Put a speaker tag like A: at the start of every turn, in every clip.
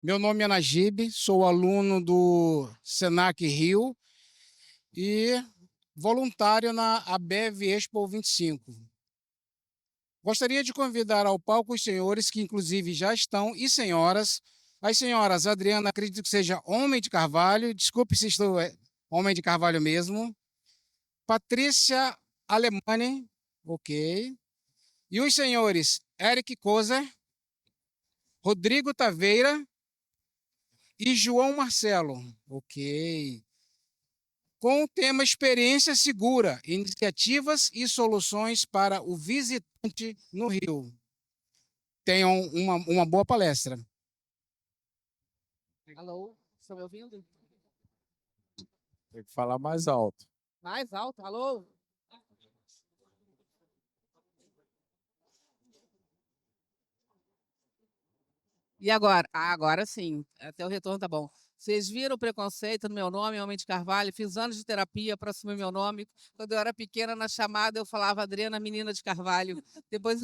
A: Meu nome é Najib, sou aluno do Senac Rio e voluntário na ABEV Expo 25. Gostaria de convidar ao palco os senhores que inclusive já estão e senhoras. As senhoras, Adriana, acredito que seja Homem de Carvalho, desculpe se estou Homem de Carvalho mesmo. Patrícia Alemani, ok. E os senhores Eric Kozer, Rodrigo Taveira e João Marcelo, ok. Com o tema Experiência Segura, Iniciativas e Soluções para o Visitante no Rio. Tenham uma boa palestra.
B: Alô, estão me ouvindo?
C: Tem que falar mais alto.
B: Mais alto, alô? E agora? Ah, agora sim, até o retorno tá bom. Vocês viram o preconceito no meu nome, Homem de Carvalho? Fiz anos de terapia para assumir meu nome. Quando eu era pequena, na chamada, eu falava Adriana Menina de Carvalho. Depois,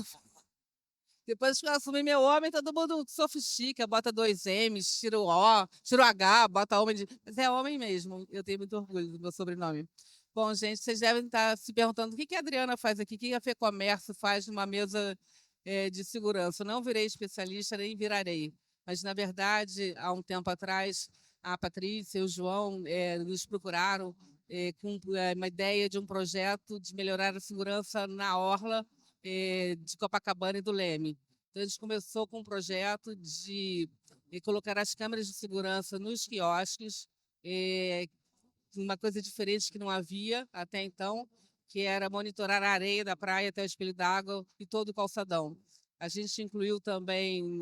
B: depois que eu assumi meu homem, todo mundo sofistica, bota 2 M's, tira o O, tira o H, bota homem de. Mas é homem mesmo. Eu tenho muito orgulho do meu sobrenome. Bom, gente, vocês devem estar se perguntando o que a Adriana faz aqui, o que a FEComércio faz numa mesa de segurança. Eu não virei especialista, nem virarei. Mas, na verdade, há um tempo atrás, a Patrícia e o João nos procuraram com uma ideia de um projeto de melhorar a segurança na orla de Copacabana e do Leme. Então, a gente começou com um projeto de colocar as câmeras de segurança nos quiosques, uma coisa diferente que não havia até então, que era monitorar a areia da praia até o espelho d'água e todo o calçadão. A gente incluiu também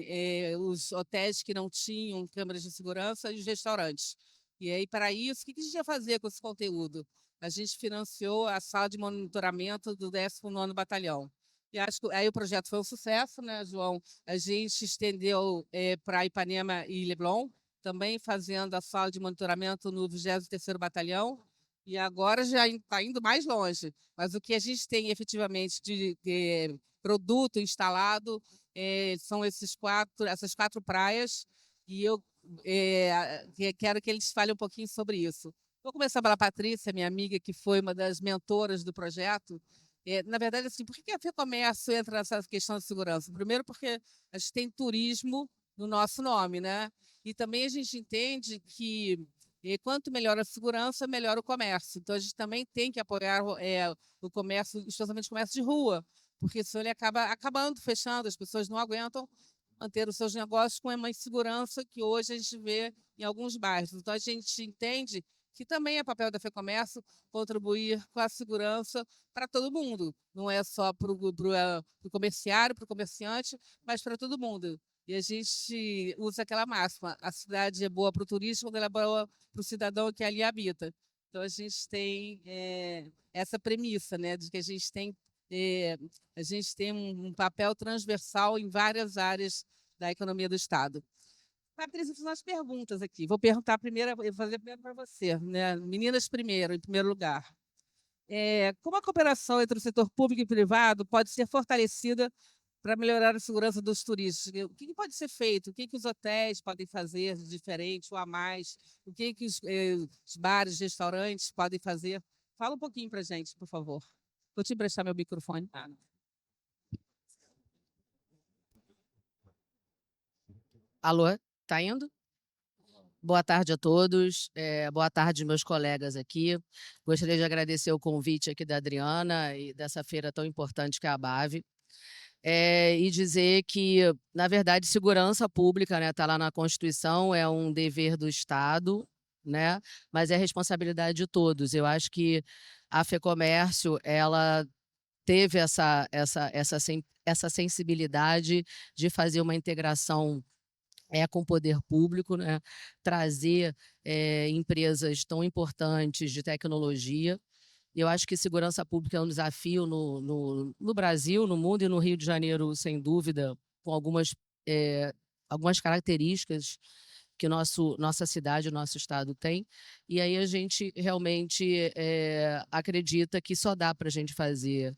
B: os hotéis que não tinham câmeras de segurança e os restaurantes. E aí, para isso, o que a gente ia fazer com esse conteúdo? A gente financiou a sala de monitoramento do 19º Batalhão. E acho que aí o projeto foi um sucesso, né, João? A gente estendeu para Ipanema e Leblon, também fazendo a sala de monitoramento no 23º Batalhão, e agora já está indo mais longe. Mas o que a gente tem efetivamente de produto instalado são essas quatro praias, e eu quero que eles falem um pouquinho sobre isso. Vou começar pela Patrícia, minha amiga, que foi uma das mentoras do projeto. Na verdade, assim, por que a FEComércio entra nessa questão de segurança? Primeiro, porque a gente tem turismo no nosso nome, né? E também a gente entende que quanto melhor a segurança, melhor o comércio. Então, a gente também tem que apoiar o comércio, especialmente o comércio de rua, porque senão ele acaba acabando, fechando, as pessoas não aguentam manter os seus negócios com uma insegurança que hoje a gente vê em alguns bairros. Então, a gente entende que também é papel da FEComércio contribuir com a segurança para todo mundo. Não é só para o comerciário, para o comerciante, mas para todo mundo. E a gente usa aquela máxima: a cidade é boa para o turista quando ela é boa para o cidadão que ali habita. Então, a gente tem essa premissa, né, de que é, a gente tem um papel transversal em várias áreas da economia do Estado. Patrícia, fiz umas perguntas aqui. Vou perguntar primeiro, vou fazer primeiro para você, né? Meninas primeiro, em primeiro lugar. Como a cooperação entre o setor público e privado pode ser fortalecida para melhorar a segurança dos turistas? O que pode ser feito? O que os hotéis podem fazer de diferente ou a mais? O que os bares, restaurantes podem fazer? Fala um pouquinho para a gente, por favor. Vou te emprestar meu microfone. Alô, tá indo? Boa tarde a todos, boa tarde meus colegas aqui. Gostaria de agradecer o convite aqui da Adriana e dessa feira tão importante que é a BAV. E dizer que, na verdade, segurança pública, né, tá lá na Constituição, é um dever do Estado, né, mas é responsabilidade de todos. Eu acho que a FEComércio, ela teve essa sensibilidade de fazer uma integração com o poder público, né? Trazer empresas tão importantes de tecnologia. Eu acho que segurança pública é um desafio no Brasil, no mundo e no Rio de Janeiro, sem dúvida, com algumas características que nossa cidade, nosso estado tem. E aí a gente realmente acredita que só dá para a gente fazer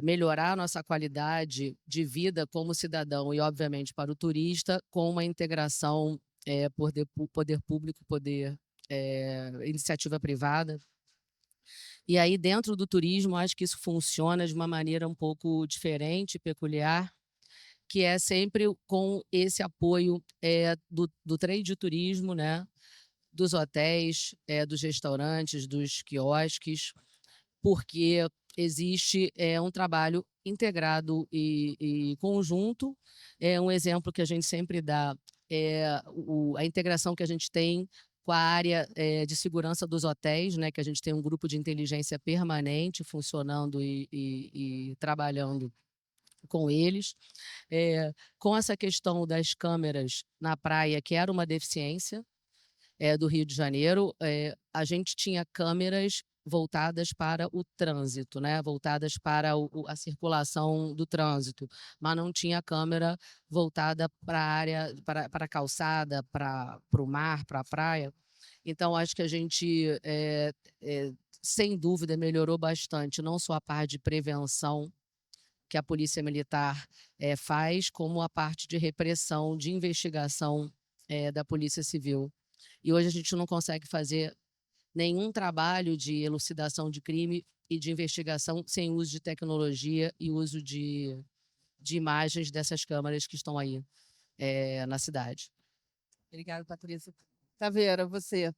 B: melhorar a nossa qualidade de vida como cidadão e, obviamente, para o turista, com uma integração
D: poder público, iniciativa privada. E aí, dentro do turismo, acho que isso funciona de uma maneira um pouco diferente, peculiar, que é sempre com esse apoio do trade de turismo, né? Dos hotéis, dos restaurantes, dos quiosques, porque existe um trabalho integrado e conjunto. Um exemplo que a gente sempre dá é a integração que a gente tem com a área de segurança dos hotéis, né, que a gente tem um grupo de inteligência permanente funcionando e trabalhando com eles. Com essa questão das câmeras na praia, que era uma deficiência, do Rio de Janeiro, a gente tinha câmeras voltadas para o trânsito, né? Voltadas para a circulação do trânsito, mas não tinha câmera voltada para a área, para a calçada, para o mar, para a praia. Então, acho que a gente, sem dúvida, melhorou bastante, não só a parte de prevenção que a Polícia Militar faz, como a parte de repressão, de investigação da Polícia Civil. E hoje a gente não consegue fazer nenhum trabalho de elucidação de crime e de investigação sem uso de tecnologia e uso de imagens dessas câmeras que estão aí na cidade.
B: Obrigada, Patrícia. Taveira, você.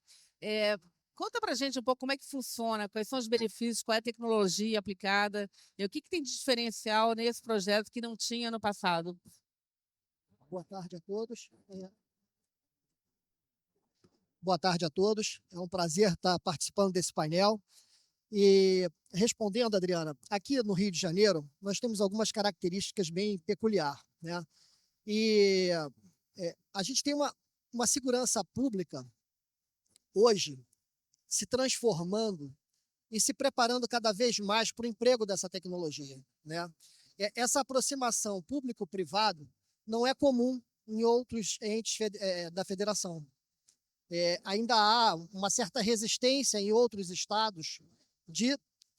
B: Conta pra gente um pouco como é que funciona, quais são os benefícios, qual é a tecnologia aplicada e o que tem de diferencial nesse projeto que não tinha no passado.
E: Boa tarde a todos. Boa tarde a todos. É um prazer estar participando desse painel. E respondendo, Adriana, aqui no Rio de Janeiro, nós temos algumas características bem peculiares, né? E a gente tem uma segurança pública hoje se transformando e se preparando cada vez mais para o emprego dessa tecnologia, né? Essa aproximação público-privado não é comum em outros entes da federação. Ainda há uma certa resistência em outros estados de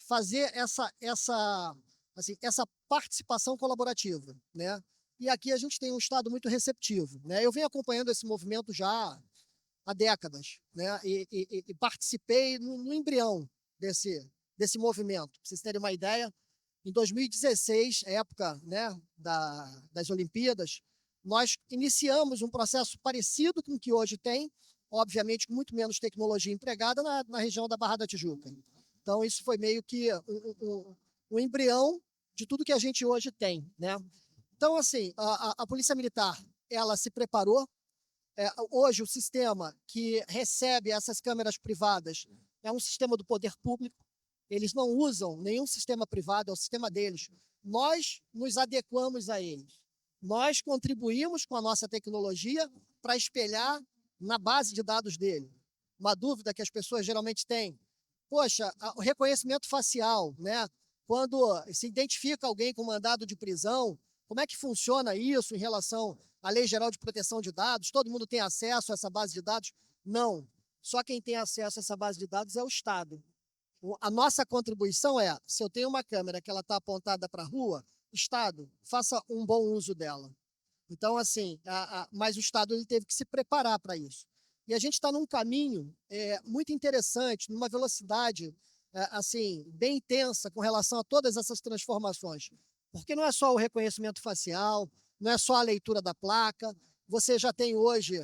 E: fazer essa participação colaborativa, né? E aqui a gente tem um estado muito receptivo, né? Eu venho acompanhando esse movimento já há décadas, né? E participei no embrião desse movimento. Para vocês terem uma ideia, em 2016, época, né, das Olimpíadas, nós iniciamos um processo parecido com o que hoje tem, obviamente com muito menos tecnologia empregada na região da Barra da Tijuca. Então, isso foi meio que um embrião de tudo que a gente hoje tem, né? Então, assim, a Polícia Militar, ela se preparou. Hoje, o sistema que recebe essas câmeras privadas é um sistema do poder público. Eles não usam nenhum sistema privado, é o sistema deles. Nós nos adequamos a eles. Nós contribuímos com a nossa tecnologia para espelhar na base de dados dele. Uma dúvida que as pessoas geralmente têm. Poxa, o reconhecimento facial, né? Quando se identifica alguém com mandado de prisão, como é que funciona isso em relação à Lei Geral de Proteção de Dados? Todo mundo tem acesso a essa base de dados? Não. Só quem tem acesso a essa base de dados é o Estado. A nossa contribuição é, se eu tenho uma câmera que ela está apontada para a rua, Estado, faça um bom uso dela. Então, assim, mas o Estado ele teve que se preparar para isso. E a gente está num caminho muito interessante, numa velocidade assim, bem intensa com relação a todas essas transformações. Porque não é só o reconhecimento facial, não é só a leitura da placa, você já tem hoje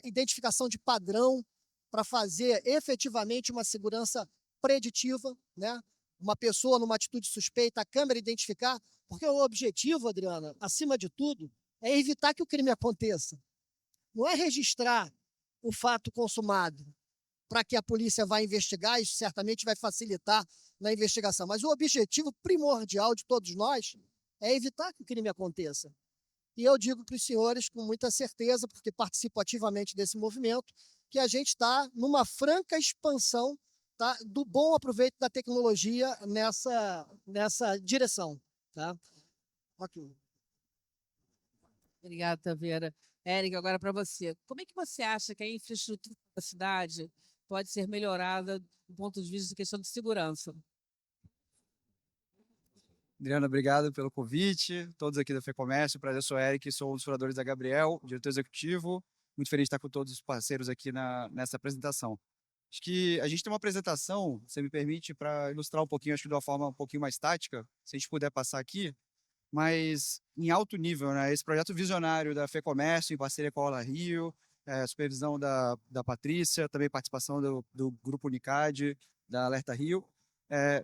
E: identificação de padrão para fazer efetivamente uma segurança preditiva, né? Uma pessoa numa atitude suspeita, a câmera identificar, porque o objetivo, Adriana, acima de tudo, é evitar que o crime aconteça. Não é registrar o fato consumado para que a polícia vá investigar, isso certamente vai facilitar na investigação, mas o objetivo primordial de todos nós é evitar que o crime aconteça. E eu digo para os senhores com muita certeza, porque participo ativamente desse movimento, que a gente está numa franca expansão, tá, do bom aproveito da tecnologia nessa direção. Tá? Ok.
B: Obrigada, Taveira. Érica, agora para você. Como é que você acha que a infraestrutura da cidade pode ser melhorada do ponto de vista de questão de segurança?
F: Adriana, obrigado pelo convite. Todos aqui da FEComércio. Prazer, eu sou o Eric, sou um dos fundadores da Gabriel, diretor executivo. Muito feliz de estar com todos os parceiros aqui nessa apresentação. Acho que a gente tem uma apresentação, se me permite, para ilustrar um pouquinho, acho que de uma forma um pouquinho mais tática, se a gente puder passar aqui, mas em alto nível, né? Esse projeto visionário da FEComércio, em parceria com a Aula Rio, supervisão da Patrícia, também participação do Grupo Unicad, da Alerta Rio.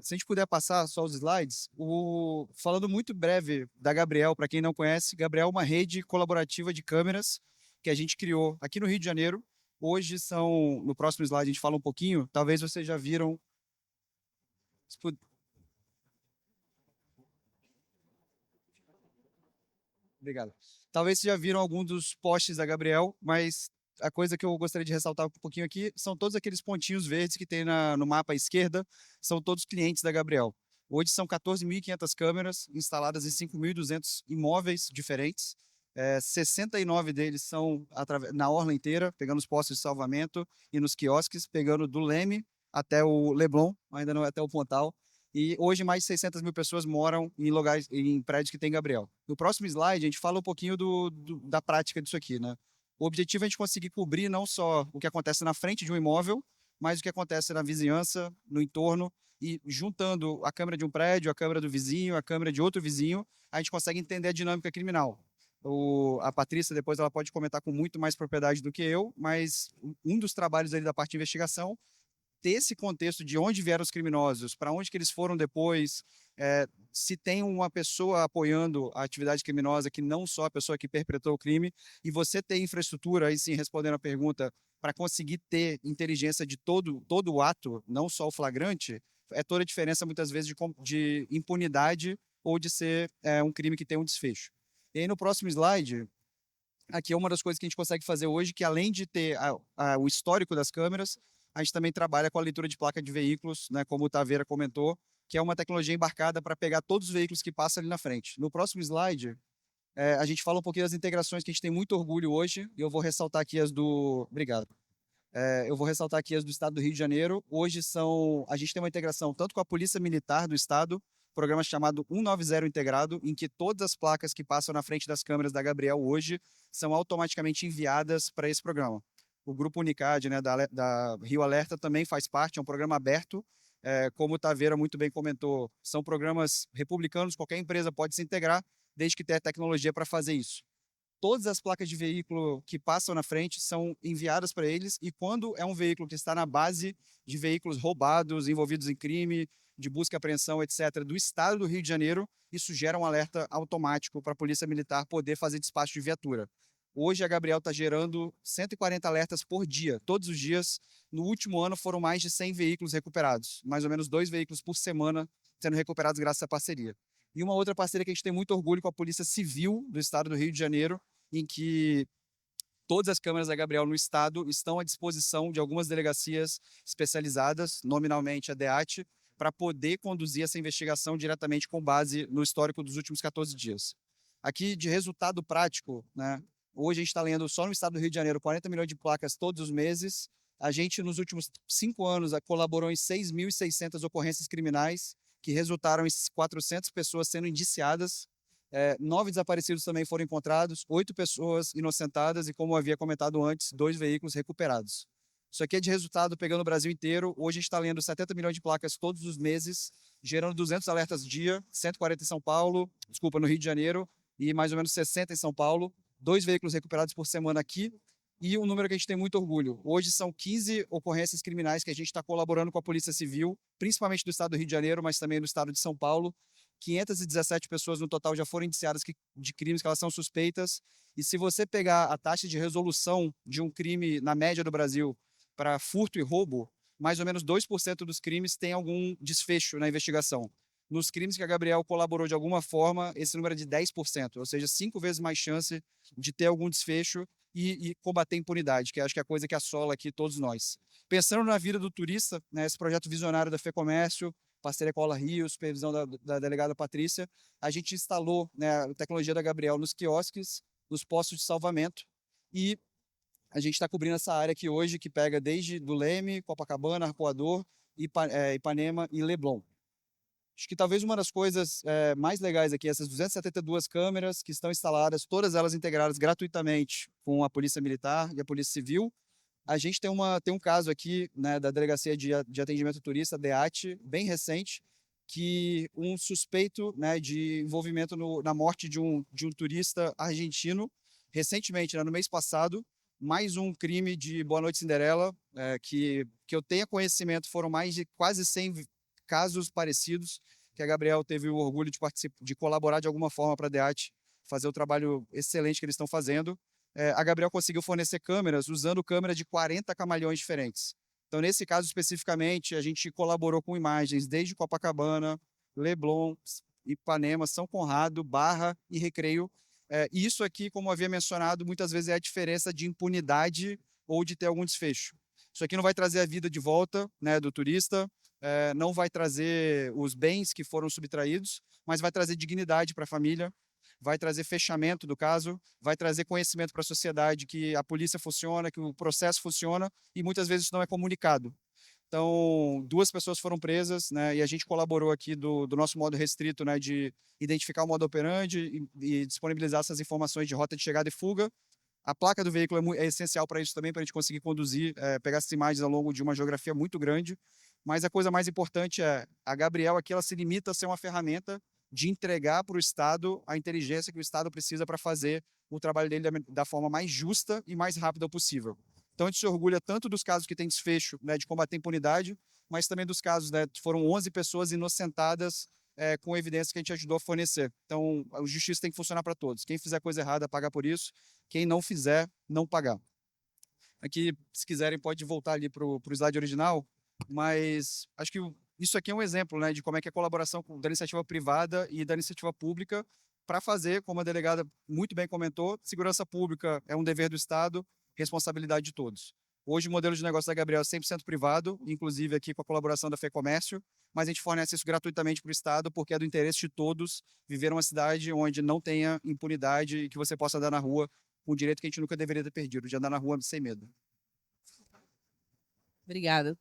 F: Se a gente puder passar só os slides, falando muito breve da Gabriel, para quem não conhece, Gabriel é uma rede colaborativa de câmeras que a gente criou aqui no Rio de Janeiro. Hoje são, no próximo slide a gente fala um pouquinho, talvez vocês já viram. Obrigado. Talvez vocês já viram algum dos posts da Gabriel, mas a coisa que eu gostaria de ressaltar um pouquinho aqui são todos aqueles pontinhos verdes que tem no mapa à esquerda, são todos clientes da Gabriel. Hoje são 14.500 câmeras instaladas em 5.200 imóveis diferentes. 69 deles são na orla inteira, pegando os postos de salvamento e nos quiosques, pegando do Leme até o Leblon, ainda não é até o Pontal. E hoje mais de 600 mil pessoas moram em prédios que tem Gabriel. No próximo slide, a gente fala um pouquinho da prática disso aqui, né? O objetivo é a gente conseguir cobrir não só o que acontece na frente de um imóvel, mas o que acontece na vizinhança, no entorno, e juntando a câmera de um prédio, a câmera do vizinho, a câmera de outro vizinho, a gente consegue entender a dinâmica criminal. A Patrícia, depois, ela pode comentar com muito mais propriedade do que eu, mas um dos trabalhos ali da parte de investigação, ter esse contexto de onde vieram os criminosos, para onde que eles foram depois, se tem uma pessoa apoiando a atividade criminosa que não só a pessoa que perpetrou o crime, e você ter infraestrutura, aí sim, respondendo a pergunta, para conseguir ter inteligência de todo o ato, não só o flagrante, é toda a diferença, muitas vezes, de impunidade ou de ser um crime que tem um desfecho. E aí, no próximo slide, aqui é uma das coisas que a gente consegue fazer hoje, que além de ter o histórico das câmeras, a gente também trabalha com a leitura de placa de veículos, né, como o Taveira comentou, que é uma tecnologia embarcada para pegar todos os veículos que passam ali na frente. No próximo slide, a gente fala um pouquinho das integrações que a gente tem muito orgulho hoje, e eu vou ressaltar aqui as do... Obrigado. Eu vou ressaltar aqui as do Estado do Rio de Janeiro. Hoje a gente tem uma integração tanto com a Polícia Militar do Estado, programa chamado 190 Integrado, em que todas as placas que passam na frente das câmeras da Gabriel hoje são automaticamente enviadas para esse programa. O Grupo Unicad, né, da Rio Alerta, também faz parte, é um programa aberto. Como o Taveira muito bem comentou, são programas republicanos, qualquer empresa pode se integrar, desde que tenha tecnologia para fazer isso. Todas as placas de veículo que passam na frente são enviadas para eles, e quando é um veículo que está na base de veículos roubados, envolvidos em crime, de busca e apreensão, etc., do estado do Rio de Janeiro, isso gera um alerta automático para a Polícia Militar poder fazer despacho de viatura. Hoje a Gabriel está gerando 140 alertas por dia, todos os dias. No último ano foram mais de 100 veículos recuperados, mais ou menos 2 veículos por semana sendo recuperados graças à parceria. E uma outra parceria que a gente tem muito orgulho com a Polícia Civil do estado do Rio de Janeiro, em que todas as câmeras da Gabriel no estado estão à disposição de algumas delegacias especializadas, nominalmente a DEAT, para poder conduzir essa investigação diretamente com base no histórico dos últimos 14 dias. Aqui, de resultado prático, né? Hoje a gente está lendo só no estado do Rio de Janeiro 40 milhões de placas todos os meses. A gente, nos últimos 5 anos, colaborou em 6.600 ocorrências criminais, que resultaram em 400 pessoas sendo indiciadas. 9 desaparecidos também foram encontrados, 8 pessoas inocentadas e, como eu havia comentado antes, 2 veículos recuperados. Isso aqui é de resultado pegando o Brasil inteiro. Hoje a gente está lendo 70 milhões de placas todos os meses, gerando 200 alertas dia, 140 em São Paulo, no Rio de Janeiro, e mais ou menos 60 em São Paulo. 2 veículos recuperados por semana aqui, e um número que a gente tem muito orgulho. Hoje são 15 ocorrências criminais que a gente está colaborando com a Polícia Civil, principalmente do estado do Rio de Janeiro, mas também do estado de São Paulo. 517 pessoas no total já foram indiciadas de crimes que elas são suspeitas. E se você pegar a taxa de resolução de um crime na média do Brasil para furto e roubo, mais ou menos 2% dos crimes tem algum desfecho na investigação. Nos crimes que a Gabriel colaborou de alguma forma, esse número é de 10%, ou seja, 5 vezes mais chance de ter algum desfecho e combater a impunidade, que acho que é a coisa que assola aqui todos nós. Pensando na vida do turista, né, esse projeto visionário da FEComércio, parceria com a Aula Rio, supervisão da delegada Patrícia, a gente instalou, né, a tecnologia da Gabriel nos quiosques, nos postos de salvamento, e a gente está cobrindo essa área aqui hoje, que pega desde do Leme, Copacabana, Arpoador, Ipanema e Leblon. Acho que talvez uma das coisas mais legais aqui, essas 272 câmeras que estão instaladas, todas elas integradas gratuitamente com a Polícia Militar e a Polícia Civil. A gente tem um caso aqui, né, da Delegacia de Atendimento ao Turista, DEAT, bem recente, que um suspeito, né, de envolvimento na morte de um turista argentino, recentemente, né, no mês passado, mais um crime de Boa Noite Cinderela, que eu tenha conhecimento, foram mais de quase 100 casos parecidos, que a Gabriel teve o orgulho de colaborar de alguma forma para a DEAT fazer o trabalho excelente que eles estão fazendo. A Gabriel conseguiu fornecer câmeras usando câmeras de 40 camalhões diferentes. Então, nesse caso especificamente, a gente colaborou com imagens desde Copacabana, Leblon, Ipanema, São Conrado, Barra e Recreio. E isso aqui, como eu havia mencionado, muitas vezes é a diferença de impunidade ou de ter algum desfecho. Isso aqui não vai trazer a vida de volta, né, do turista, não vai trazer os bens que foram subtraídos, mas vai trazer dignidade para a família, vai trazer fechamento do caso, vai trazer conhecimento para a sociedade que a polícia funciona, que o processo funciona, e muitas vezes isso não é comunicado. Então, 2 pessoas foram presas, né, e a gente colaborou aqui do nosso modo restrito, né, de identificar o modo operandi e disponibilizar essas informações de rota de chegada e fuga. A placa do veículo é essencial para isso também, para a gente conseguir conduzir, pegar essas imagens ao longo de uma geografia muito grande. Mas a coisa mais importante é, a Gabriel aqui ela se limita a ser uma ferramenta de entregar para o Estado a inteligência que o Estado precisa para fazer o trabalho dele da forma mais justa e mais rápida possível. Então a gente se orgulha tanto dos casos que tem desfecho, né, de combater a impunidade, mas também dos casos, né, foram 11 pessoas inocentadas com evidência que a gente ajudou a fornecer. Então a justiça tem que funcionar para todos. Quem fizer coisa errada, pagar por isso. Quem não fizer, não pagar. Aqui, se quiserem, pode voltar ali para o slide original, mas acho que isso aqui é um exemplo, né, de como é que é a colaboração da iniciativa privada e da iniciativa pública para fazer, como a delegada muito bem comentou, segurança pública é um dever do Estado, responsabilidade de todos. Hoje o modelo de negócio da Gabriel é 100% privado, inclusive aqui com a colaboração da FEComércio, mas a gente fornece isso gratuitamente para o Estado, porque é do interesse de todos viver uma cidade onde não tenha impunidade e que você possa andar na rua com o direito que a gente nunca deveria ter perdido, de andar na rua sem medo.
B: Obrigada.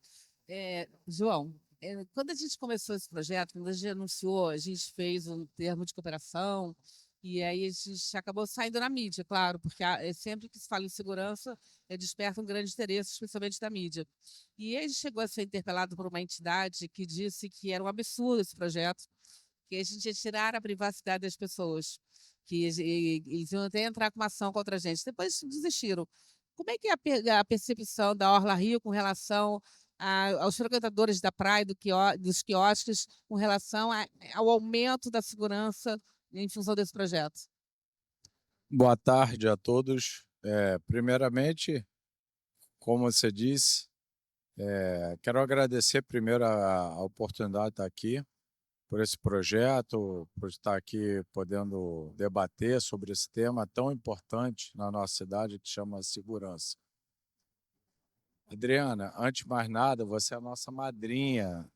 B: João, quando a gente começou esse projeto, quando a gente anunciou, a gente fez um termo de cooperação e aí a gente acabou saindo na mídia, claro, porque sempre que se fala em segurança, desperta um grande interesse, especialmente da mídia. E aí a gente chegou a ser interpelado por uma entidade que disse que era um absurdo esse projeto, que a gente ia tirar a privacidade das pessoas, que eles iam até entrar com uma ação contra a gente. Depois desistiram. Como é que é a percepção da Orla Rio com relação aos frequentadores da praia, dos quiosques, com relação ao aumento da segurança em função desse projeto?
C: Boa tarde a todos. Primeiramente, como você disse, quero agradecer primeiro a oportunidade de estar aqui, por esse projeto, por estar aqui podendo debater sobre esse tema tão importante na nossa cidade que chama segurança. Adriana, antes de mais nada, você é a nossa madrinha,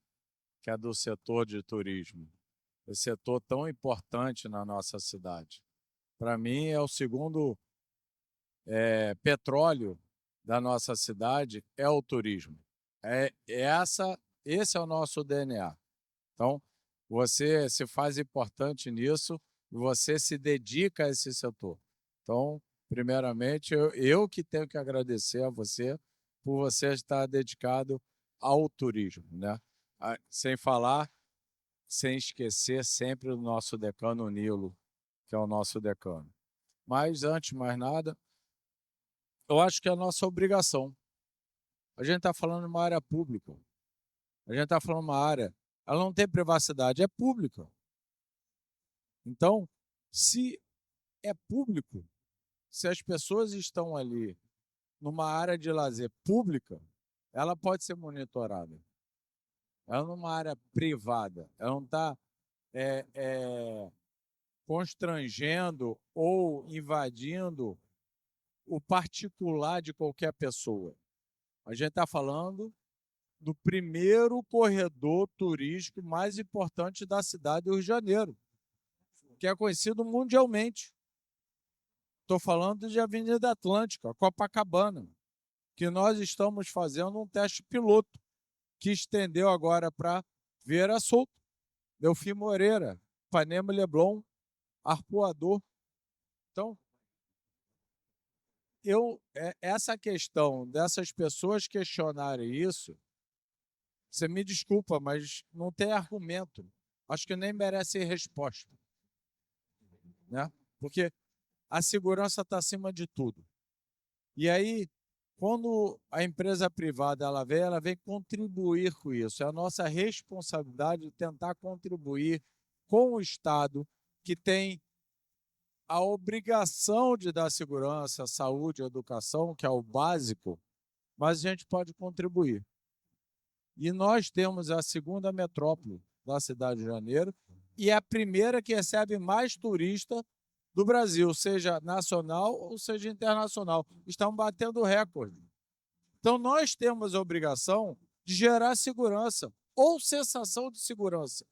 C: que é do setor de turismo. Esse setor tão importante na nossa cidade. Para mim, é o segundo petróleo da nossa cidade, é o turismo. Esse é o nosso DNA. Então, você se faz importante nisso e você se dedica a esse setor. Então, primeiramente, eu que tenho que agradecer a você por você estar dedicado ao turismo, né? Sem falar, sem esquecer sempre do nosso decano Nilo, que é o nosso decano. Mas, antes de mais nada, eu acho que é a nossa obrigação. A gente está falando de uma área pública. A gente está falando de uma área, ela não tem privacidade, é pública. Então, se é público, se as pessoas estão ali numa área de lazer pública, ela pode ser monitorada. Ela numa área privada, ela não está constrangendo ou invadindo o particular de qualquer pessoa. A gente está falando do primeiro corredor turístico mais importante da cidade do Rio de Janeiro, que é conhecido mundialmente. Estou falando de Avenida Atlântica, Copacabana, que nós estamos fazendo um teste piloto, que estendeu agora para Vieira Solto. Delfim Moreira, Ipanema e Leblon, arpoador. Então, essa questão dessas pessoas questionarem isso, você me desculpa, mas não tem argumento. Acho que nem merece resposta, né? Porque a segurança está acima de tudo. E aí, quando a empresa privada ela vem contribuir com isso. É a nossa responsabilidade de tentar contribuir com o Estado, que tem a obrigação de dar segurança, saúde, educação, que é o básico, mas a gente pode contribuir. E nós temos a segunda metrópole da cidade de Janeiro e a primeira que recebe mais turistas do Brasil, seja nacional ou seja internacional. Estamos batendo recorde. Então, nós temos a obrigação de gerar segurança ou sensação de segurança.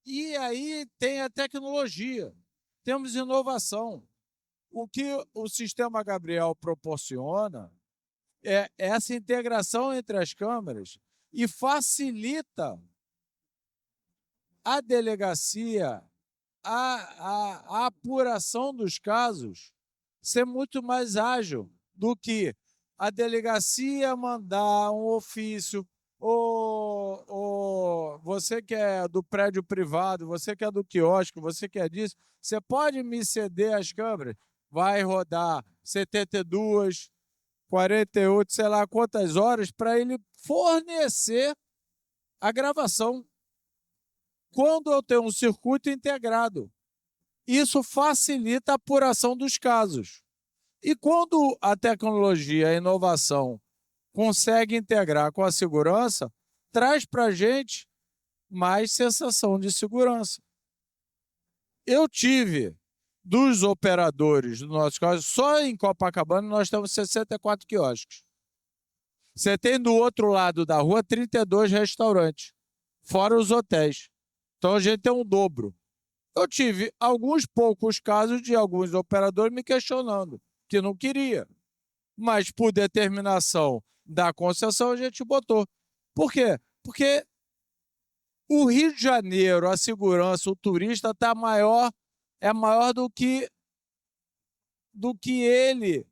C: E aí tem a tecnologia, temos inovação. O que o Sistema Gabriel proporciona é essa integração entre as câmeras e facilita a delegacia, a apuração dos casos ser muito mais ágil do que a delegacia mandar um ofício, ou você que é do prédio privado, você que é do quiosque, você que é disso, você pode me ceder as câmeras? Vai rodar 72, 48, sei lá quantas horas, para ele fornecer a gravação. Quando eu tenho um circuito integrado, isso facilita a apuração dos casos. E quando a tecnologia, a inovação consegue integrar com a segurança, traz para a gente mais sensação de segurança. Eu tive, dos operadores do nosso caso, só em Copacabana nós temos 64 quiosques. Você tem do outro lado da rua 32 restaurantes, fora os hotéis. Então a gente tem um dobro. Eu tive alguns poucos casos de alguns operadores me questionando, que não queria. Mas por determinação da concessão a gente botou. Por quê? Porque o Rio de Janeiro, a segurança, o turista tá maior, é maior do que ele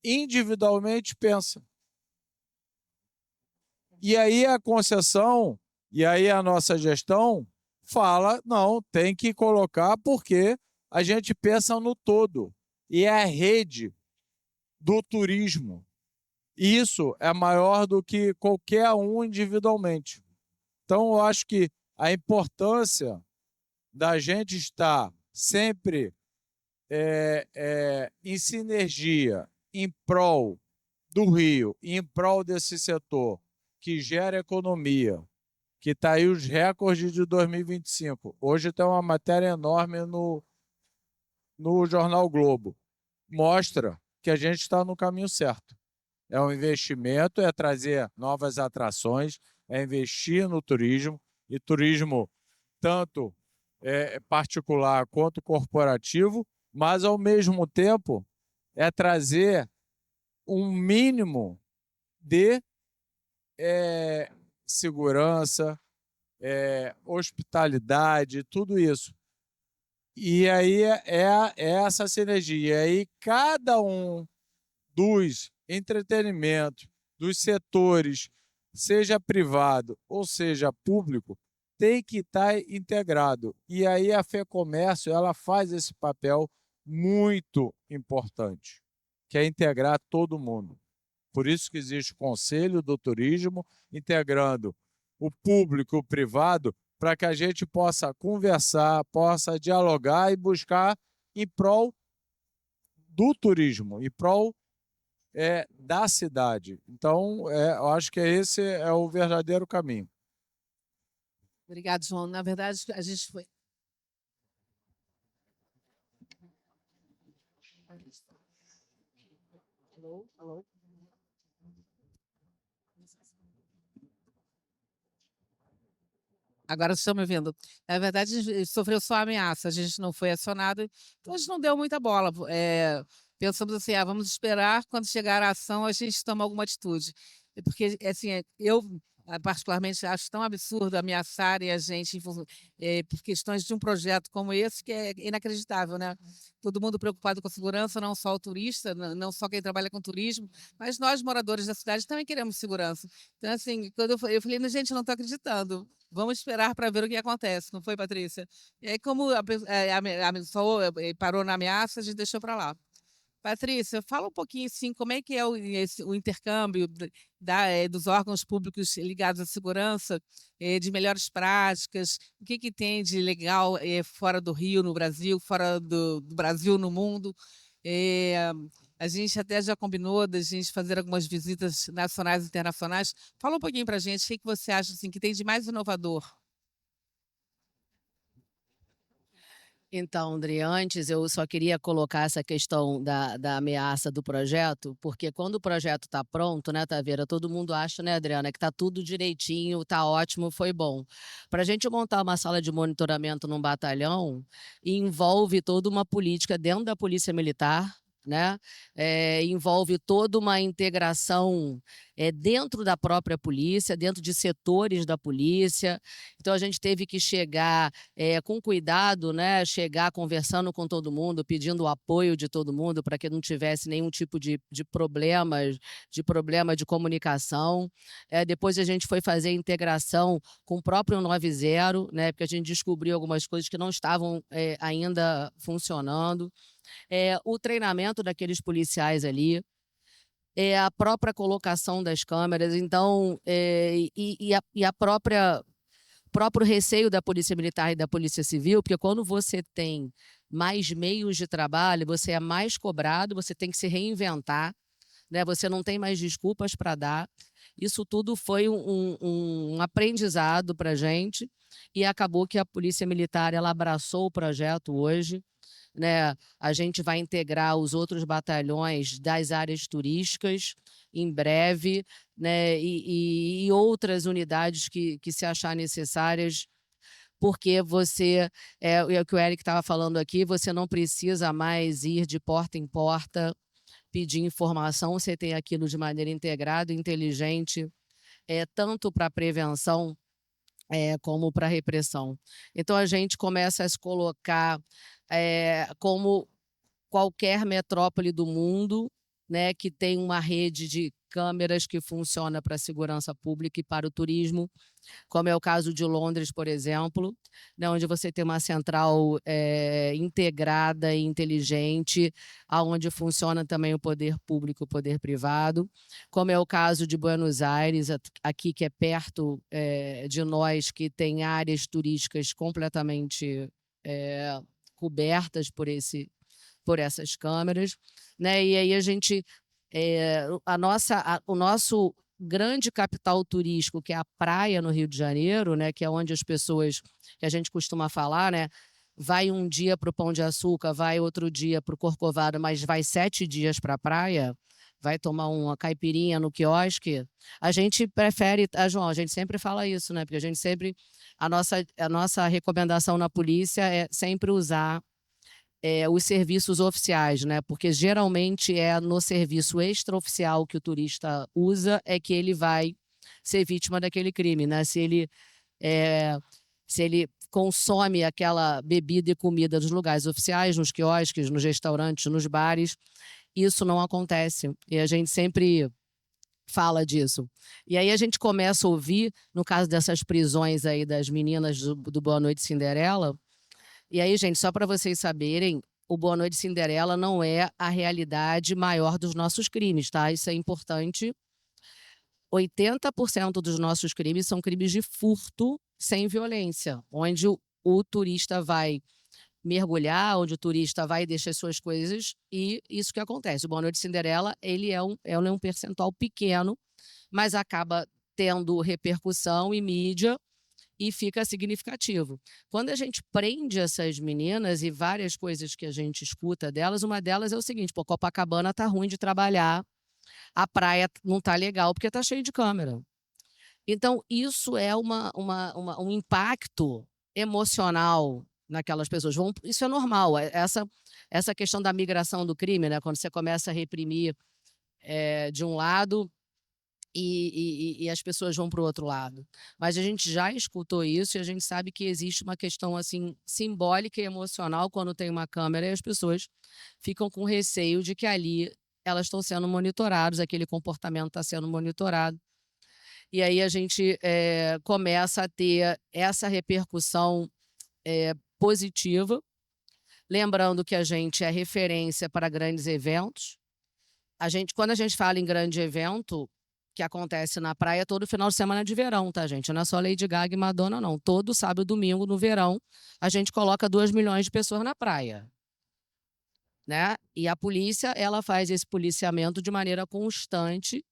C: individualmente pensa. E aí a concessão, e aí a nossa gestão fala, não, tem que colocar porque a gente pensa no todo. E é a rede do turismo. Isso é maior do que qualquer um individualmente. Então, eu acho que a importância da gente estar sempre em sinergia, em prol do Rio, em prol desse setor que gera economia, que está aí os recordes de 2025. Hoje tem uma matéria enorme no Jornal Globo. Mostra que a gente está no caminho certo. É um investimento, é trazer novas atrações, é investir no turismo, e turismo tanto particular quanto corporativo, mas, ao mesmo tempo, é trazer um mínimo de segurança, hospitalidade, tudo isso. E aí é essa sinergia. E aí cada um dos entretenimentos, dos setores, seja privado ou seja público, tem que estar integrado. E aí a FEComércio ela faz esse papel muito importante, que é integrar todo mundo. Por isso que existe o Conselho do Turismo, integrando o público e o privado, para que a gente possa conversar, possa dialogar e buscar em prol do turismo, em prol da cidade. Então, eu acho que esse é o verdadeiro caminho.
B: Obrigada, João. Na verdade, a gente foi. Alô? Alô? Agora vocês estão me ouvindo. Na verdade, a gente sofreu só ameaça, a gente não foi acionado, então a gente não deu muita bola. Pensamos assim, vamos esperar, quando chegar a ação, a gente toma alguma atitude. Porque, assim, particularmente acho tão absurdo ameaçarem a gente por questões de um projeto como esse, que é inacreditável, né? Todo mundo preocupado com a segurança, não só o turista, não só quem trabalha com turismo, mas nós, moradores da cidade, também queremos segurança. Então, assim, quando eu falei, gente, não estou acreditando. Vamos esperar para ver o que acontece, não foi, Patrícia? E aí, como ameaçou, parou na ameaça, a gente deixou para lá. Patrícia, fala um pouquinho assim, como é que é o intercâmbio dos órgãos públicos ligados à segurança, de melhores práticas, o que tem de legal fora do Rio, no Brasil, fora do Brasil, no mundo. A gente até já combinou da gente fazer algumas visitas nacionais e internacionais. Fala um pouquinho para a gente, o que você acha assim, que tem de mais inovador?
D: Então, André, antes eu só queria colocar essa questão da ameaça do projeto, porque quando o projeto está pronto, né, Taveira, todo mundo acha, né, Adriana, que está tudo direitinho, está ótimo, foi bom. Para a gente montar uma sala de monitoramento num batalhão, envolve toda uma política dentro da Polícia Militar, né? Envolve toda uma integração dentro da própria polícia, dentro de setores da polícia. Então, a gente teve que chegar com cuidado, né? Chegar conversando com todo mundo, pedindo o apoio de todo mundo para que não tivesse nenhum tipo de problema de comunicação. Depois a gente foi fazer a integração com o próprio 90, né? Porque a gente descobriu algumas coisas que não estavam ainda funcionando. O treinamento daqueles policiais ali, a própria colocação das câmeras, então, a próprio receio da Polícia Militar e da Polícia Civil, porque quando você tem mais meios de trabalho, você é mais cobrado, você tem que se reinventar, né? Você não tem mais desculpas para dar. Isso tudo foi um aprendizado para a gente e acabou que a Polícia Militar ela abraçou o projeto hoje, né? A gente vai integrar os outros batalhões das áreas turísticas em breve, né? E outras unidades que se achar necessárias, porque você, é o que o Eric estava falando aqui, você não precisa mais ir de porta em porta pedir informação, você tem aquilo de maneira integrada, inteligente, tanto para prevenção como para repressão. Então, a gente começa a se colocar como qualquer metrópole do mundo, né, que tem uma rede de câmeras que funciona para a segurança pública e para o turismo, como é o caso de Londres, por exemplo, né, onde você tem uma central integrada e inteligente, onde funciona também o poder público e o poder privado, como é o caso de Buenos Aires, aqui que é perto de nós, que tem áreas turísticas completamente cobertas por essas câmeras, né? E aí a gente, o nosso grande capital turístico, que é a praia no Rio de Janeiro, né? Que é onde as pessoas, que a gente costuma falar, né? Vai um dia para o Pão de Açúcar, vai outro dia para o Corcovado, mas vai 7 dias para a praia, vai tomar uma caipirinha no quiosque, a gente prefere, João, a gente sempre fala isso, né? Porque a gente sempre, a nossa recomendação na polícia é sempre usar os serviços oficiais, né? Porque geralmente é no serviço extraoficial que o turista usa é que ele vai ser vítima daquele crime, né? Se ele consome aquela bebida e comida nos lugares oficiais, nos quiosques, nos restaurantes, nos bares, isso não acontece. E a gente sempre fala disso. E aí a gente começa a ouvir, no caso dessas prisões aí das meninas do Boa Noite Cinderela. E aí, gente, só para vocês saberem, o Boa Noite Cinderela não é a realidade maior dos nossos crimes, tá? Isso é importante. 80% dos nossos crimes são crimes de furto sem violência, onde o turista vai mergulhar, onde o turista vai deixar suas coisas, e isso que acontece. O Boa Noite Cinderela, ele é um percentual pequeno, mas acaba tendo repercussão e mídia, e fica significativo. Quando a gente prende essas meninas e várias coisas que a gente escuta delas, uma delas é o seguinte: pô, Copacabana tá ruim de trabalhar, a praia não tá legal porque tá cheio de câmera. Então, isso é um impacto emocional naquelas pessoas. Isso é normal. Essa questão da migração do crime, né? Quando você começa a reprimir de um lado, e as pessoas vão para o outro lado. Mas a gente já escutou isso e a gente sabe que existe uma questão assim simbólica e emocional quando tem uma câmera e as pessoas ficam com receio de que ali elas estão sendo monitoradas, aquele comportamento está sendo monitorado. E aí a gente começa a ter essa repercussão positiva, lembrando que a gente é referência para grandes eventos. Quando a gente fala em grande evento, que acontece na praia todo final de semana de verão, tá, gente? Não é só Lady Gaga e Madonna, não. Todo sábado e domingo, no verão, a gente coloca 2 milhões de pessoas na praia, né? E a polícia, ela faz esse policiamento de maneira constante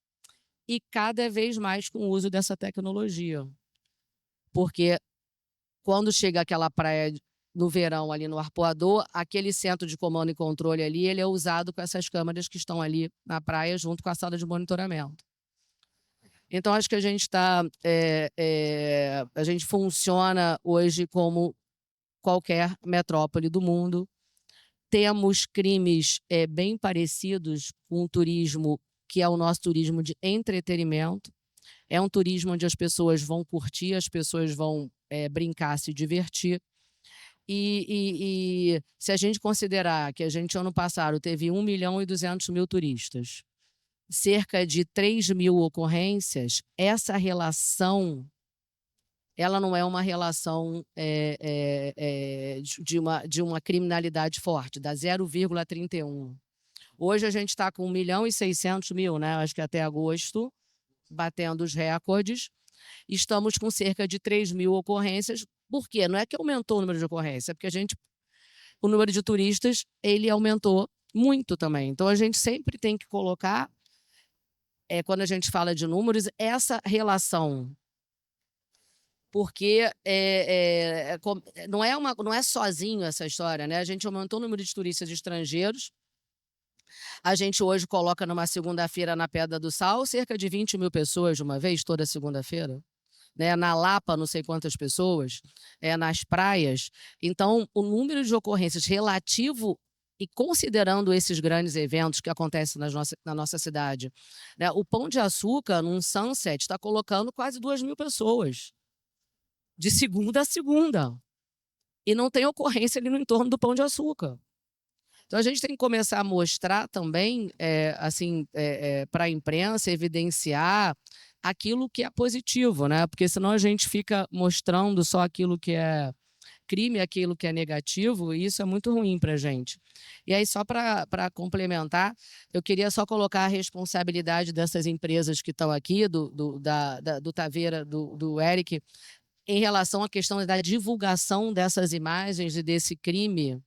D: e cada vez mais com o uso dessa tecnologia. Porque quando chega aquela praia no verão, ali no Arpoador, aquele centro de comando e controle ali, ele é usado com essas câmeras que estão ali na praia, junto com a sala de monitoramento. Então, acho que a gente a gente funciona hoje como qualquer metrópole do mundo. Temos crimes bem parecidos com o turismo, que é o nosso turismo de entretenimento. É um turismo onde as pessoas vão curtir, as pessoas vão brincar, se divertir. E se a gente considerar que a gente, ano passado, teve 1.200.000 turistas, cerca de 3.000 ocorrências, essa relação, ela não é uma relação de uma criminalidade forte, dá 0,31. Hoje a gente está com 1.600.000, né? Acho que até agosto, batendo os recordes. Estamos com cerca de 3.000 ocorrências. Por quê? Não é que aumentou o número de ocorrências, é porque o número de turistas ele aumentou muito também. Então, a gente sempre tem que colocar, quando a gente fala de números, essa relação. Porque não é sozinho essa história, né? A gente aumentou o número de turistas estrangeiros. A gente hoje coloca numa segunda-feira na Pedra do Sal cerca de 20.000 pessoas de uma vez, toda segunda-feira. Né? Na Lapa, não sei quantas pessoas, nas praias. Então, o número de ocorrências relativo e considerando esses grandes eventos que acontecem na nossa cidade, né? O Pão de Açúcar, num sunset, está colocando quase 2.000 pessoas, de segunda a segunda. E não tem ocorrência ali no entorno do Pão de Açúcar. Então, a gente tem que começar a mostrar também, para a imprensa, evidenciar aquilo que é positivo, né? Porque senão a gente fica mostrando só aquilo que é crime, aquilo que é negativo, e isso é muito ruim para a gente. E aí, só para complementar, eu queria só colocar a responsabilidade dessas empresas que estão aqui, do Taveira, do Eric, em relação à questão da divulgação dessas imagens e desse crime.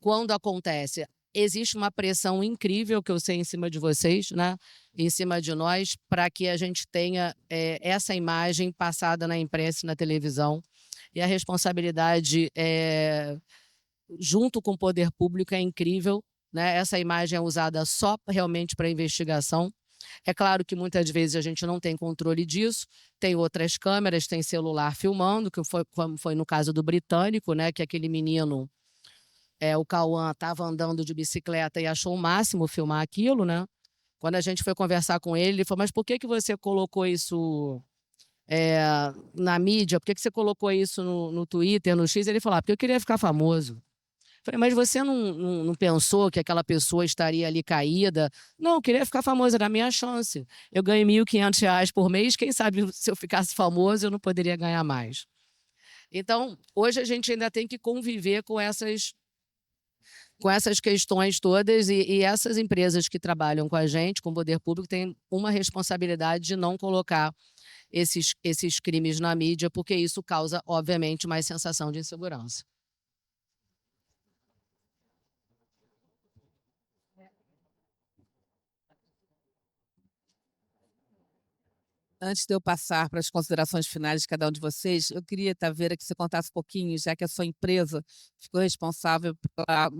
D: Quando acontece, existe uma pressão incrível que eu sei em cima de vocês, né? Em cima de nós, para que a gente tenha essa imagem passada na imprensa e na televisão. E a responsabilidade, junto com o poder público, é incrível, né? Essa imagem é usada só realmente para investigação. É claro que muitas vezes a gente não tem controle disso, tem outras câmeras, tem celular filmando, como foi no caso do Britânico, né? Que aquele menino, o Cauã, estava andando de bicicleta e achou o máximo filmar aquilo, né? Quando a gente foi conversar com ele, ele falou, mas por que você colocou isso na mídia? Por que você colocou isso no Twitter, no X? Ele falou, porque eu queria ficar famoso. Falei, mas você não pensou que aquela pessoa estaria ali caída? Não, eu queria ficar famoso, era a minha chance. Eu ganho R$ 1.500 por mês, quem sabe se eu ficasse famoso eu não poderia ganhar mais. Então, hoje a gente ainda tem que conviver com essas questões todas e essas empresas que trabalham com a gente, com o poder público, têm uma responsabilidade de não colocar esses crimes na mídia, porque isso causa, obviamente, mais sensação de insegurança.
B: Antes de eu passar para as considerações finais de cada um de vocês, eu queria, Taveira, que você contasse um pouquinho, já que a sua empresa ficou responsável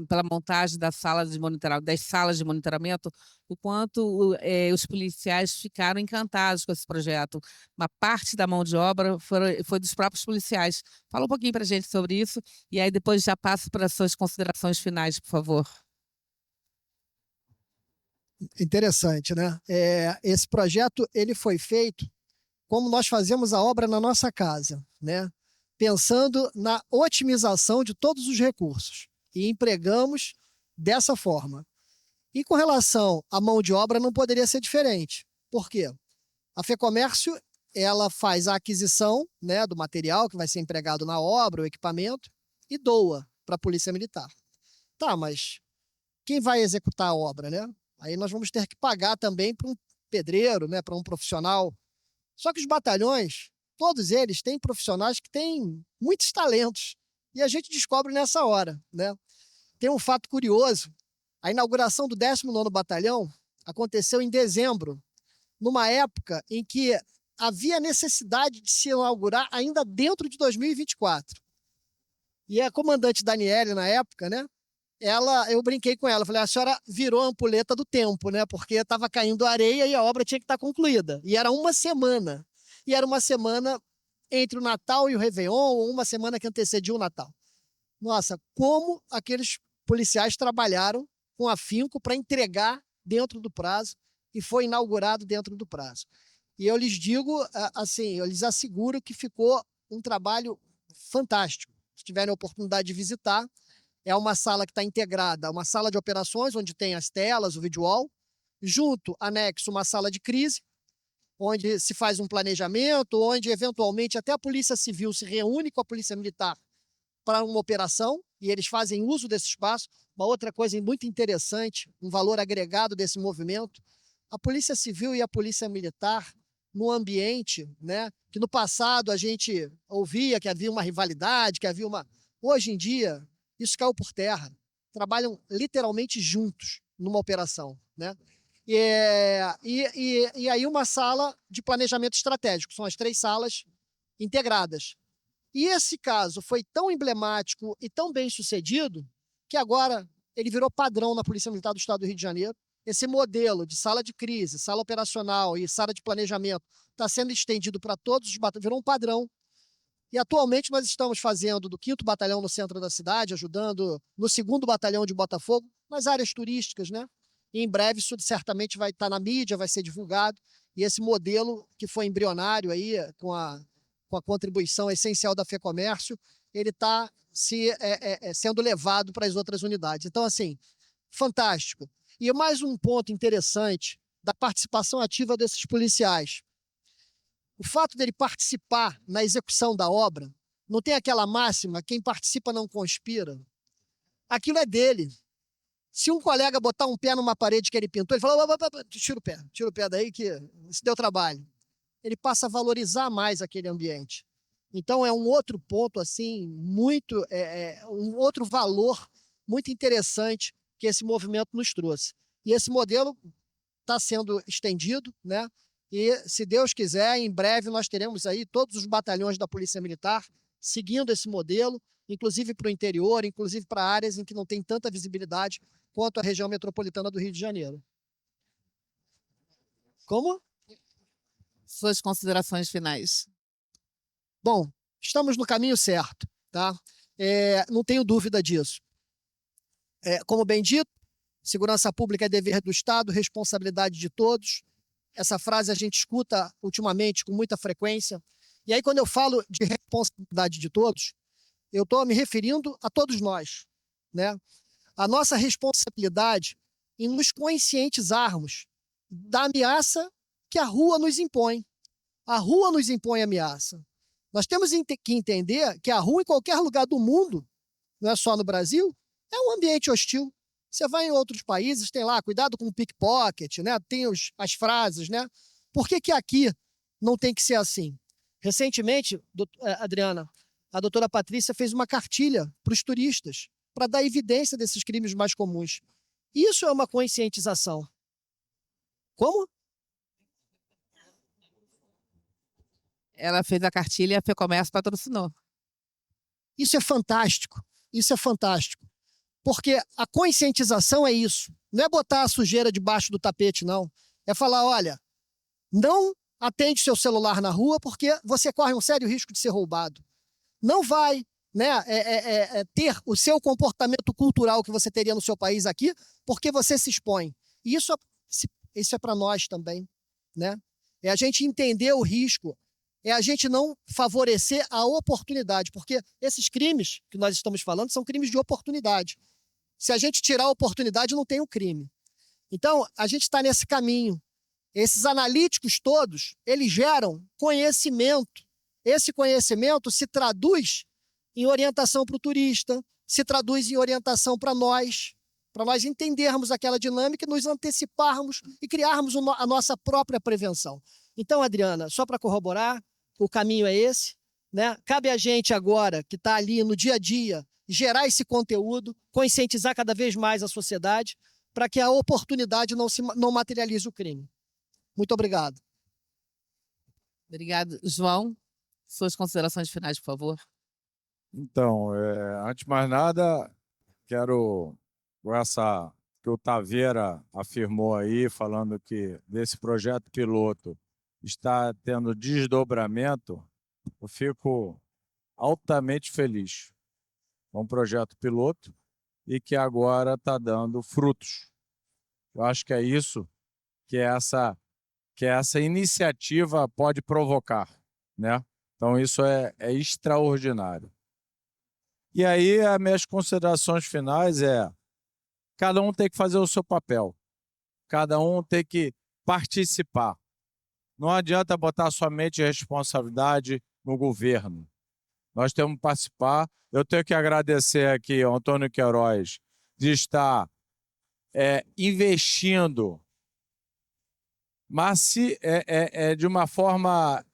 B: pela montagem das salas de monitoramento, o quanto os policiais ficaram encantados com esse projeto. Uma parte da mão de obra foi dos próprios policiais. Fala um pouquinho para a gente sobre isso, e aí depois já passo para as suas considerações finais, por favor.
E: Interessante, né? Esse projeto ele foi feito como nós fazemos a obra na nossa casa, né? Pensando na otimização de todos os recursos e empregamos dessa forma. E com relação à mão de obra não poderia ser diferente. Por quê? A FEComércio ela faz a aquisição, né, do material que vai ser empregado na obra, o equipamento, e doa para a Polícia Militar. Tá, mas quem vai executar a obra, né? Aí nós vamos ter que pagar também para um pedreiro, né, para um profissional. Só que os batalhões, todos eles têm profissionais que têm muitos talentos. E a gente descobre nessa hora, né? Tem um fato curioso. A inauguração do 19º Batalhão aconteceu em dezembro, numa época em que havia necessidade de se inaugurar ainda dentro de 2024. E a comandante Daniele, na época, né? Eu brinquei com ela, falei, a senhora virou a ampulheta do tempo, né? Porque estava caindo areia e a obra tinha que estar concluída. E era uma semana. E era uma semana entre o Natal e o Réveillon, ou uma semana que antecedia o Natal. Nossa, como aqueles policiais trabalharam com afinco para entregar dentro do prazo e foi inaugurado dentro do prazo. E eu lhes digo, assim, eu lhes asseguro que ficou um trabalho fantástico. Se tiverem a oportunidade de visitar, é uma sala que está integrada, uma sala de operações, onde tem as telas, o videowall, junto, anexo, uma sala de crise, onde se faz um planejamento, onde, eventualmente, até a Polícia Civil se reúne com a Polícia Militar para uma operação, e eles fazem uso desse espaço. Uma outra coisa muito interessante, um valor agregado desse movimento, a Polícia Civil e a Polícia Militar, no ambiente, né, que no passado a gente ouvia que havia uma rivalidade, que havia uma... Hoje em dia, isso caiu por terra. Trabalham literalmente juntos numa operação, né? E aí uma sala de planejamento estratégico, são as 3 salas integradas. E esse caso foi tão emblemático e tão bem sucedido que agora ele virou padrão na Polícia Militar do Estado do Rio de Janeiro. Esse modelo de sala de crise, sala operacional e sala de planejamento está sendo estendido para todos os batalhões, virou um padrão. E atualmente nós estamos fazendo do 5º Batalhão no centro da cidade, ajudando no 2º Batalhão de Botafogo, nas áreas turísticas, né? E em breve isso certamente vai estar na mídia, vai ser divulgado. E esse modelo que foi embrionário aí, com a contribuição essencial da FEComércio, ele está sendo levado para as outras unidades. Então, assim, fantástico. E mais um ponto interessante da participação ativa desses policiais. O fato dele participar na execução da obra, não tem aquela máxima, quem participa não conspira. Aquilo é dele. Se um colega botar um pé numa parede que ele pintou, ele fala, tira o pé daí que isso deu trabalho. Ele passa a valorizar mais aquele ambiente. Então é um outro ponto, assim, muito, um outro valor muito interessante que esse movimento nos trouxe. E esse modelo está sendo estendido, né? E, se Deus quiser, em breve nós teremos aí todos os batalhões da Polícia Militar seguindo esse modelo, inclusive para o interior, inclusive para áreas em que não tem tanta visibilidade quanto a região metropolitana do Rio de Janeiro. Como?
B: Suas considerações finais.
E: Bom, estamos no caminho certo, tá? Não tenho dúvida disso. Como bem dito, segurança pública é dever do Estado, responsabilidade de todos. Essa frase a gente escuta ultimamente com muita frequência. E aí, quando eu falo de responsabilidade de todos, eu estou me referindo a todos nós, né? A nossa responsabilidade em nos conscientizarmos da ameaça que a rua nos impõe. A rua nos impõe ameaça. Nós temos que entender que a rua, em qualquer lugar do mundo, não é só no Brasil, é um ambiente hostil. Você vai em outros países, tem lá, cuidado com o pickpocket, né? Tem as frases, né? Por que aqui não tem que ser assim? Recentemente, Adriana, a doutora Patrícia fez uma cartilha para os turistas, para dar evidência desses crimes mais comuns. Isso é uma conscientização. Como?
B: Ela fez a cartilha e a FEComércio patrocinou.
E: Isso é fantástico. Isso é fantástico. Porque a conscientização é isso. Não é botar a sujeira debaixo do tapete, não. É falar, olha, não atende seu celular na rua porque você corre um sério risco de ser roubado. Não vai, né, ter o seu comportamento cultural que você teria no seu país aqui porque você se expõe. E isso Isso é para nós também, né? É a gente entender o risco, é a gente não favorecer a oportunidade, porque esses crimes que nós estamos falando são crimes de oportunidade. Se a gente tirar a oportunidade, não tem o crime. Então, a gente está nesse caminho. Esses analíticos todos, eles geram conhecimento. Esse conhecimento se traduz em orientação para o turista, se traduz em orientação para nós entendermos aquela dinâmica, nos anteciparmos e criarmos a nossa própria prevenção. Então, Adriana, só para corroborar, o caminho é esse, né? Cabe a gente agora, que está ali no dia a dia, gerar esse conteúdo, conscientizar cada vez mais a sociedade, para que a oportunidade não materialize o crime. Muito obrigado.
B: Obrigado. João, suas considerações finais, por favor.
C: Então, antes de mais nada, quero, com essa que o Taveira afirmou aí, falando que desse projeto piloto está tendo desdobramento, eu fico altamente feliz. É um projeto piloto e que agora está dando frutos. Eu acho que é isso que essa iniciativa pode provocar, né? Então, isso é extraordinário. E aí, as minhas considerações finais cada um tem que fazer o seu papel, cada um tem que participar. Não adianta botar somente responsabilidade no governo. Nós temos que participar. Eu tenho que agradecer aqui ao Antônio Queiroz de estar investindo, mas de uma forma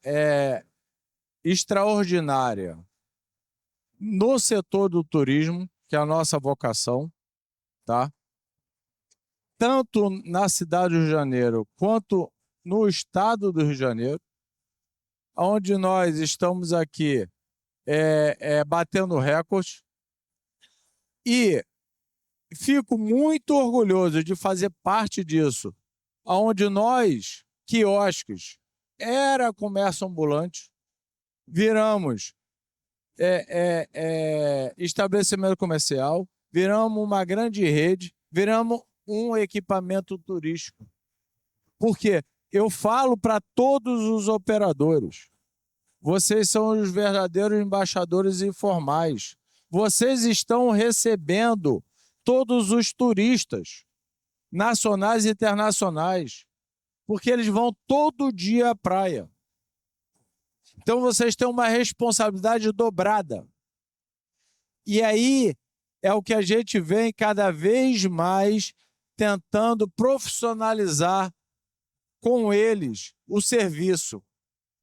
C: extraordinária no setor do turismo, que é a nossa vocação, tá? Tanto na cidade do Rio de Janeiro quanto no estado do Rio de Janeiro, onde nós estamos aqui batendo recordes, e fico muito orgulhoso de fazer parte disso, onde nós, quiosques, era comércio ambulante, viramos estabelecimento comercial, viramos uma grande rede, viramos um equipamento turístico. Porque eu falo para todos os operadores, vocês são os verdadeiros embaixadores informais. Vocês estão recebendo todos os turistas, nacionais e internacionais, porque eles vão todo dia à praia. Então, vocês têm uma responsabilidade dobrada. E aí é o que a gente vem cada vez mais tentando profissionalizar com eles o serviço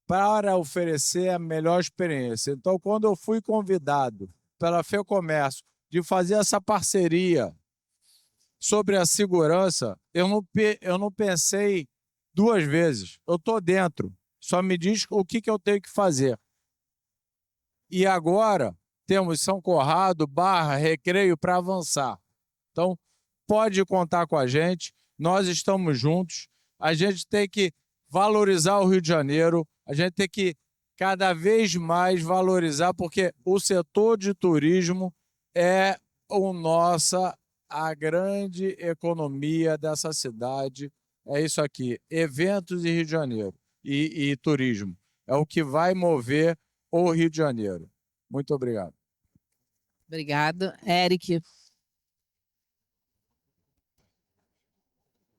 C: para oferecer a melhor experiência. Então, quando eu fui convidado pela FEComércio de fazer essa parceria sobre a segurança, eu não pensei duas vezes. Eu estou dentro. Só me diz o que eu tenho que fazer. E agora temos São Conrado, Barra, Recreio para avançar. Então, pode contar com a gente. Nós estamos juntos. A gente tem que valorizar o Rio de Janeiro. A gente tem que cada vez mais valorizar, porque o setor de turismo é a grande economia dessa cidade. É isso aqui, eventos e Rio de Janeiro e turismo. É o que vai mover o Rio de Janeiro. Muito obrigado.
B: Obrigado. Eric.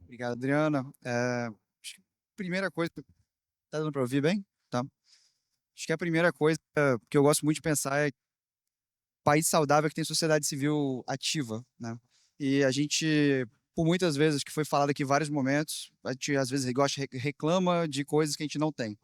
F: Obrigado, Adriana. Acho que a primeira coisa... Tá dando para ouvir bem? Tá. Acho que a primeira coisa que eu gosto muito de pensar é país saudável que tem sociedade civil ativa, né? E a gente, por muitas vezes, que foi falado aqui em vários momentos, a gente às vezes reclama de coisas que a gente não tem.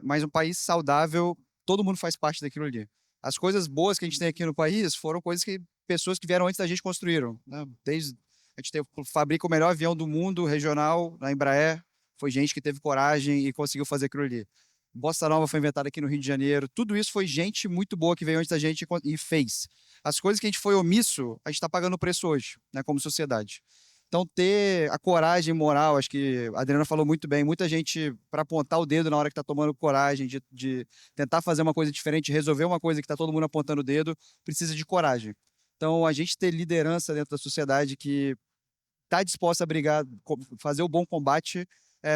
F: Mas um país saudável, todo mundo faz parte daquilo ali. As coisas boas que a gente tem aqui no país foram coisas que pessoas que vieram antes da gente construíram, né? A gente fabrica o melhor avião do mundo regional na Embraer, foi gente que teve coragem e conseguiu fazer aquilo ali. Bossa Nova foi inventada aqui no Rio de Janeiro. Tudo isso foi gente muito boa que veio antes da gente e fez. As coisas que a gente foi omisso, a gente está pagando o preço hoje, né, como sociedade. Então, ter a coragem moral, acho que a Adriana falou muito bem, muita gente, para apontar o dedo na hora que está tomando coragem, de tentar fazer uma coisa diferente, resolver uma coisa que está todo mundo apontando o dedo, precisa de coragem. Então, a gente ter liderança dentro da sociedade que tá disposta a brigar, fazer o bom combate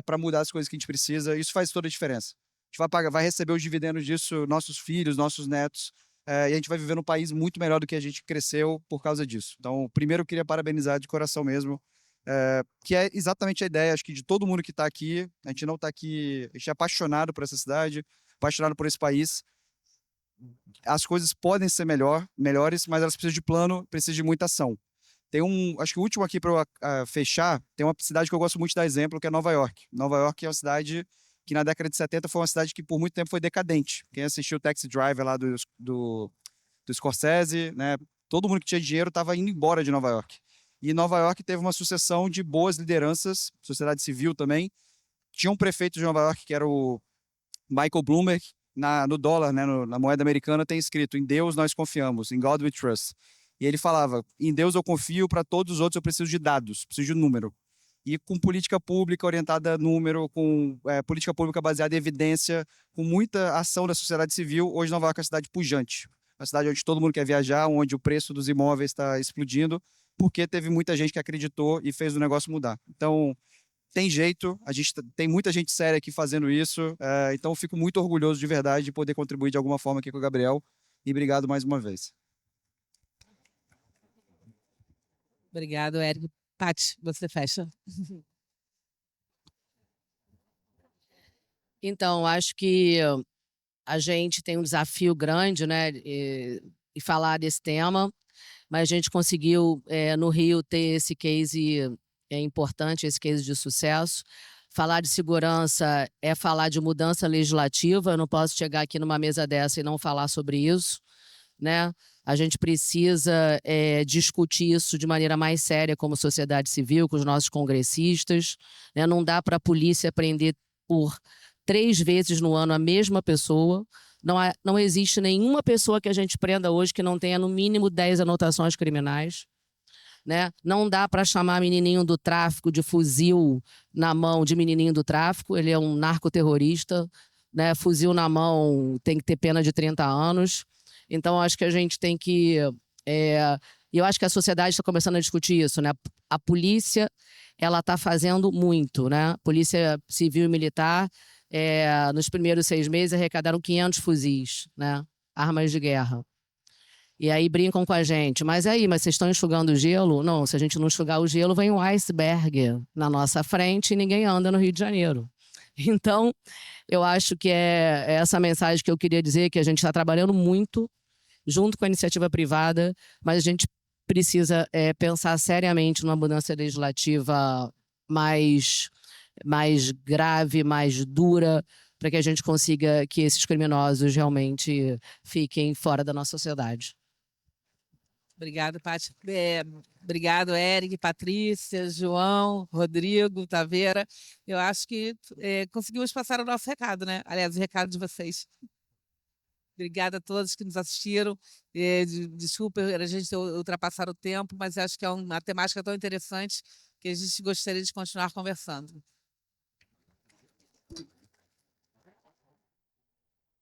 F: para mudar as coisas que a gente precisa. Isso faz toda a diferença. A gente vai receber os dividendos disso, nossos filhos, nossos netos, e a gente vai viver num país muito melhor do que a gente cresceu por causa disso. Então, primeiro eu queria parabenizar de coração mesmo, que é exatamente a ideia, acho que de todo mundo que está aqui. A gente não está aqui, a gente é apaixonado por essa cidade, apaixonado por esse país. As coisas podem ser melhores, mas elas precisam de plano, precisam de muita ação. Acho que o último aqui para fechar, tem uma cidade que eu gosto muito de dar exemplo, que é Nova York. Nova York é uma cidade que na década de 70 foi uma cidade que por muito tempo foi decadente. Quem assistiu o Taxi Driver lá do Scorsese, né? Todo mundo que tinha dinheiro estava indo embora de Nova York. E Nova York teve uma sucessão de boas lideranças, sociedade civil também. Tinha um prefeito de Nova York que era o Michael Bloomberg. No dólar, né, na moeda americana, tem escrito: em Deus nós confiamos, in God we trust. E ele falava: em Deus eu confio, para todos os outros eu preciso de dados, preciso de número. E com política pública orientada a número, com política pública baseada em evidência, com muita ação da sociedade civil, hoje Nova York é uma cidade pujante. Uma cidade onde todo mundo quer viajar, onde o preço dos imóveis está explodindo, porque teve muita gente que acreditou e fez o negócio mudar. Então, tem jeito, tem muita gente séria aqui fazendo isso, então eu fico muito orgulhoso de verdade de poder contribuir de alguma forma aqui com o Gabriel, e obrigado mais uma vez.
B: Obrigado, Érico. Paty, você fecha.
D: Então, acho que a gente tem um desafio grande, né, e falar desse tema, mas a gente conseguiu, no Rio, ter esse case importante, esse case de sucesso. Falar de segurança é falar de mudança legislativa. Eu não posso chegar aqui numa mesa dessa e não falar sobre isso, né? A gente precisa discutir isso de maneira mais séria como sociedade civil, com os nossos congressistas, né? Não dá para a polícia prender por 3 vezes no ano a mesma pessoa. Não existe nenhuma pessoa que a gente prenda hoje que não tenha no mínimo 10 anotações criminais, né? Não dá para chamar menininho do tráfico de fuzil na mão de menininho do tráfico, ele é um narcoterrorista, né? Fuzil na mão tem que ter pena de 30 anos. Então, acho que a gente tem que... eu acho que a sociedade está começando a discutir isso, né? A polícia, ela está fazendo muito, né? Polícia Civil e Militar, nos primeiros 6 meses, arrecadaram 500 fuzis, né? Armas de guerra. E aí brincam com a gente, mas vocês estão enxugando o gelo? Não, se a gente não enxugar o gelo, vem um iceberg na nossa frente e ninguém anda no Rio de Janeiro. Então, eu acho que é essa mensagem que eu queria dizer, que a gente está trabalhando muito junto com a iniciativa privada, mas a gente precisa pensar seriamente numa mudança legislativa mais grave, mais dura, para que a gente consiga que esses criminosos realmente fiquem fora da nossa sociedade.
B: Obrigado, Paty. Obrigado, Érico, Patrícia, João, Rodrigo, Taveira. Eu acho que conseguimos passar o nosso recado, né? Aliás, o recado de vocês. Obrigada a todos que nos assistiram. Desculpa a gente ultrapassar o tempo, mas acho que é uma temática tão interessante que a gente gostaria de continuar conversando.